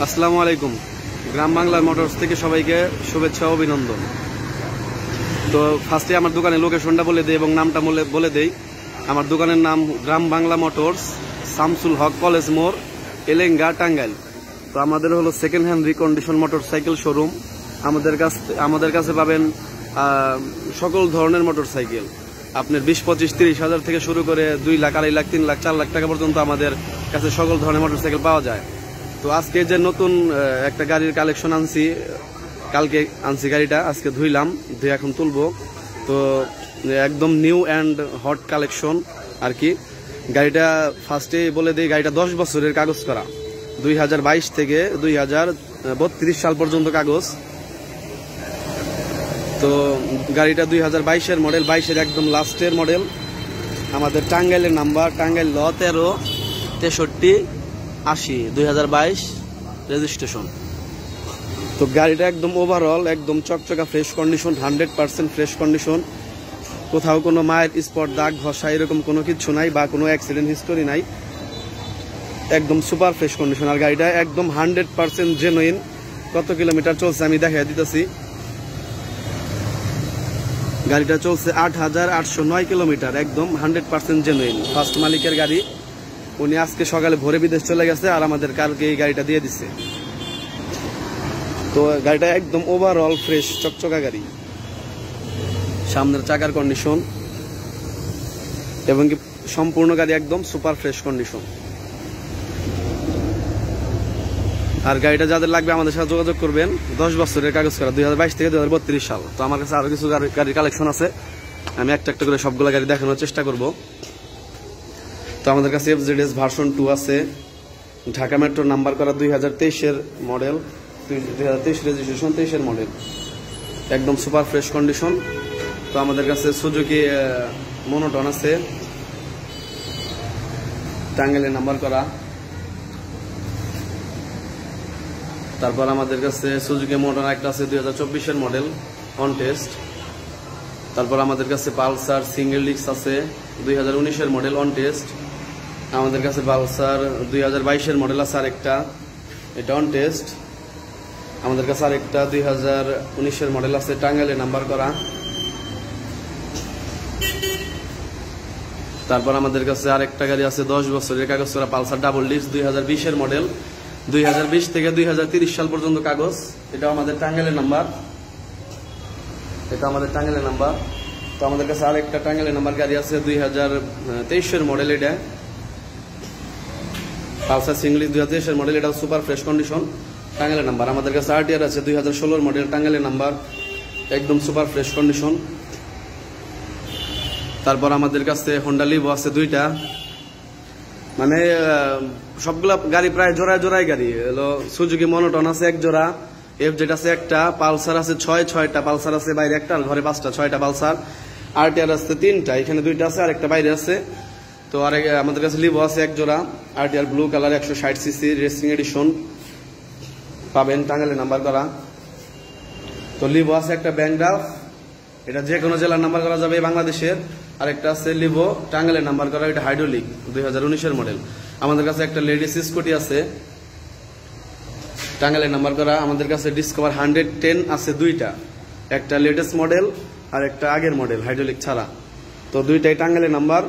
আসসালামু আলাইকুম। গ্রাম বাংলার মোটরস থেকে সবাইকে শুভেচ্ছা ও অভিনন্দন। তো ফার্স্টে আমার দোকানের লোকেশনটা বলে দেই এবং নামটা বলে দেই। আমার দোকানের নাম গ্রাম বাংলা মোটরস, শামসুল হক কলেজ মোড়, এলেঙ্গা, টাঙ্গাইল। তো আমাদের হলো second hand recondition motorcycle showroom. আমাদের কাছে পাবেন সকল ধরনের মোটরসাইকেল। আপনার 20, 25, 30 হাজার থেকে শুরু করে 2 লাখ, 2.5 লাখ, 3 লাখ, 4 লাখ টাকা পর্যন্ত আমাদের কাছে সকল ধরনের মোটরসাইকেল পাওয়া যায়। তো আজকে যে নতুন একটা গাড়ির কালেকশন আনছি, কালকে আনছি গাড়িটা, আজকে ধুইলাম, ধুয়ে এখন তুলবো। তো একদম নিউ অ্যান্ড হট কালেকশন আর কি। গাড়িটা ফার্স্টে বলে দিই, গাড়িটা 10 বছরের কাগজ করা, 2022 থেকে 2032 সাল পর্যন্ত কাগজ। তো গাড়িটা 2022-এর মডেল, 22-এর একদম লাস্টের মডেল। আমাদের টাঙ্গাইলের নাম্বার, টাঙ্গাইল ল 136380, 2022 রেজিস্ট্রেশন। তো গাড়িটা একদম ওভারঅল একদম চকচকা ফ্রেশ কন্ডিশন, 100% ফ্রেশ কন্ডিশন। কোথাও কোনো মায়ের স্পট, দাগ, ঘষা এরকম কোনো কিছু নাই বা কোনো অ্যাক্সিডেন্ট হিস্টোরি নাই, একদম সুপার ফ্রেশ কন্ডিশন। আর গাড়িটা একদম 100% জেনুইন। কত কিলোমিটার চলছে আমি দেখাই দিতেছি। গাড়িটা চলছে 8809 কিলোমিটার, একদম 100% জেনুইন। ফার্স্ট মালিকের গাড়ি, উনি আজকে সকালে ভোরে বিদেশ চলে গেছে আর আমাদের কালকে এই গাড়িটা দিয়ে দিচ্ছে। তো গাড়িটা একদম ওভারঅল ফ্রেশ চকচকা গাড়ি। সামনের চাকার কন্ডিশন এবং কি সম্পূর্ণ গাড়ি একদম সুপার ফ্রেশ কন্ডিশন। আর গাড়িটা যাদের লাগবে আমাদের সাথে যোগাযোগ করবেন। 10 বছরের কাগজ করা, 2022 থেকে 2032 সাল। তো আমার কাছে আরো কিছু গাড়ির কালেকশন আছে, আমি একটা একটা করে সবগুলো গাড়ি দেখানোর চেষ্টা করব। তো আমাদের কাছে FZS ভার্সন 2 আছে, ঢাকা মেট্রো নাম্বার করা, 2023-এর মডেল, 2023 রেজিস্ট্রেশন, 23-এর মডেল, একদম সুপার ফ্রেশ কন্ডিশন। তো আমাদের কাছে সুজুকি মনোটন আছে, টাঙ্গাইলের নাম্বার করা। তারপর আমাদের কাছে সুজুকি মনোটন একটা আছে, 2024-এর মডেল, অন টেস্ট। তারপর আমাদের কাছে পালসার সিঙ্গেল ডিস্ক আছে, 2019-এর মডেল, অন টেস্ট। আমাদের কাছে পালসার 2022-এর মডেল আছে আরেকটা, এটা অন টেস্ট। আমাদের কাছে আরেকটা 2019-এর মডেল আছে, টাঙ্গাইলে নাম্বার করা। তারপর আমাদের কাছে আরেকটা গাড়ি আছে 10 বছরের কাগজ করা, পালসার ডাবল ডিস্ক, 2020-এর মডেল, 2020 থেকে 2030 সাল পর্যন্ত কাগজ। এটাও আমাদের টাঙ্গাইলের নাম্বার, এটা আমাদের টাঙ্গাইলের নাম্বার। তো আমাদের কাছে আরেকটা টাঙ্গাইলের নাম্বার গাড়ি আছে, 2023-এর মডেল, এটা পালসার সিঙ্গল 2023-এর মডেল, এটা সুপার ফ্রেশ কন্ডিশন, টাঙ্গাইলের নাম্বার। আমাদের কাছে RTR আছে, 2016-এর মডেল, টাঙ্গাইলের নাম্বার, একদম সুপার ফ্রেশ কন্ডিশন। তারপর আমাদের কাছে হোন্ডা লিভো আছে 2টা, মানে সবগুলা গাড়ি প্রায় জোড়ায় জোড়ায় গাড়ি হলো। সুজুকি মনোটন আছে 1 জোড়া, FZ আছে 1টা, পালসার আছে 6টা পালসার আছে, বাইরে 1টা, আর ঘরে 5টা, 6টা পালসার। RTR আছে 3টা, এখানে 2টা আছে আর একটা বাইরে আছে। তো আর আমাদের কাছে লিভো আছে 1 জোড়া, RTR blue colour, 160cc racing addition, পাবেন, টাঙ্গাইলে নাম্বার করা। তো লিভো আছে একটা ব্যাংড্রাফ, এটা যে কোনো জেলার নাম্বার করা যাবে বাংলাদেশের। আরেকটা আছে লিভো টাঙ্গাইলের নাম্বার করা, এটা হাইড্রোলিক, 2019-এর মডেল। আমাদের কাছে একটা লেডিস স্কুটি আছে, টাঙ্গাইলের নাম্বার করা। আমাদের কাছে ডিসকভার 110 আছে 2টা, একটা লেটেস্ট মডেল আর একটা আগের মডেল হাইড্রোলিক ছাড়া। তো 2টাই টাঙ্গাইলের নাম্বার।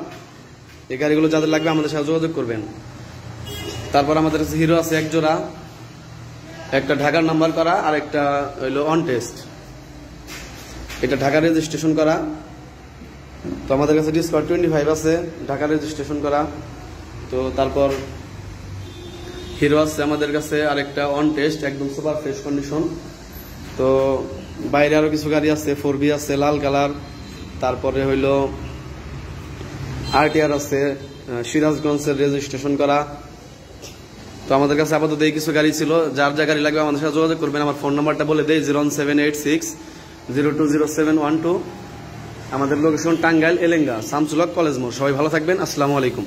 এই গাড়িগুলো যাদের লাগবে আমাদের সাথে যোগাযোগ করবেন। তারপর আমাদের কাছে হিরো আছে 1 জোড়া, একটা ঢাকার নাম্বার করা আর একটা হইলো অন টেস্ট, এটা ঢাকা রেজিস্ট্রেশন করা। তো আমাদের কাছে ডিসকভার 25 আছে, ঢাকা রেজিস্ট্রেশন করা। তো তারপর হিরো আছে আমাদের কাছে আরেকটা অন টেস্ট, একদম সুপার ফ্রেশ কন্ডিশন। তো বাইরে আরো কিছু গাড়ি আছে, 4B আছে লাল কালার। তারপরে হইলো RTR আছে, সিরাজগঞ্জের রেজিস্ট্রেশন করা। তো আমাদের কাছে আপাতত এই কিছু গাড়ি ছিল। যার যা গাড়ি লাগবে আমাদের সাথে যোগাযোগ করবেন। আমার ফোন নাম্বারটা বলে দেই, 01786020712। আমাদের লোকেশন টাঙ্গাইল, এলেঙ্গা, শামসুল হক কলেজ মোড়। সবাই ভালো থাকবেন, আসসালামু আলাইকুম।